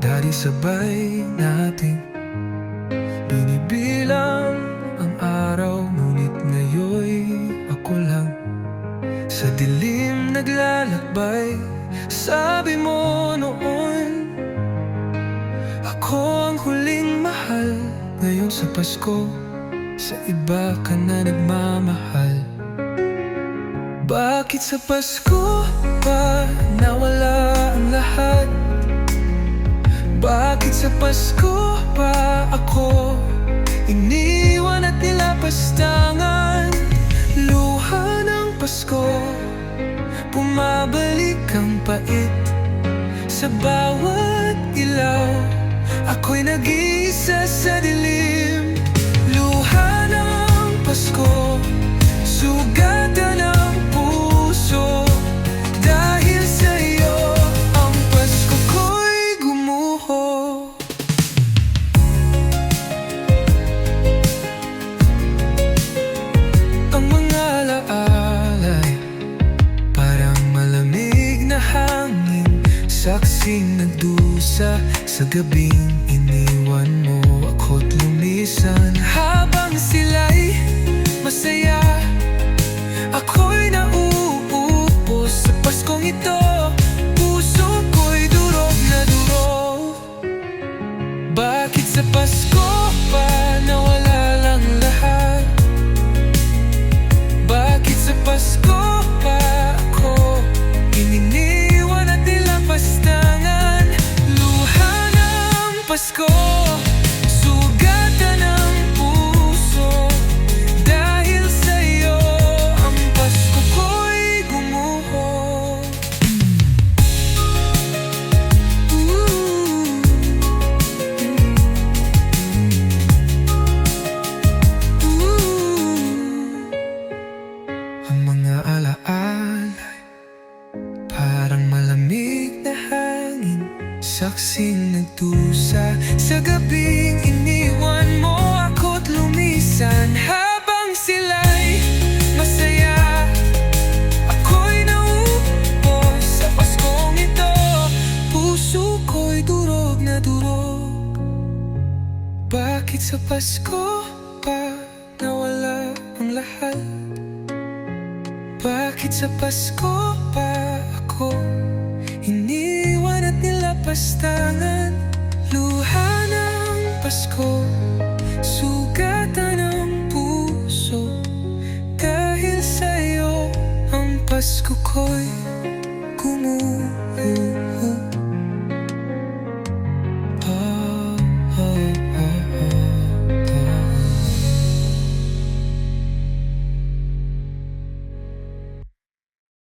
Dahil sabay nating binibilang ang araw, ngunit ngayon'y ako lang sa dilim naglalakbay. Sabi mo noon, ako ang huling mahal. Ngayon sa Pasko, sa iba ka na nagmamahal. Bakit sa Pasko pa nawala ang lahat? Bakit sa Pasko pa ako iniwan at nilapastangan? Luha ng Pasko, bumabalik ang pait sa bawat ilaw. Ako'y nag-iisa sa dilim. Luha ng Pasko, sugatan ng puso. Dahil sa'yo ang Pasko ko'y gumuho. Ang mga alaalay, parang malamig na hangin, saksing nagdusa sa gabing iniwan mo ako't lumisan. Habang sila'y masaya, ako'y nauupo sa Paskong ito. Puso ko'y durog na durog. Bakit sa Pasko pa nawala lang lahat? Bakit sa Pasko pa ako ininiwan at nilapastangan? Luha ng Pasko, sugatan ng puso. Dahil sa'yo ang Pasko ko'y gumuho. Ang mga alaalay, parang malamig na hangin, saksing nagdusa sa gabing iniwan mo ako't lumisan. Habang sila'y masaya, ako'y nauupo sa Paskong ito. Puso ko'y durog na durog. Bakit sa Pasko pa nawala ang lahat? Bakit sa Pasko pa ako iniwan at nilapastangan? Luha ng Pasko, sugatan ng puso. Dahil sa'yo ang Pasko ko'y gumuho.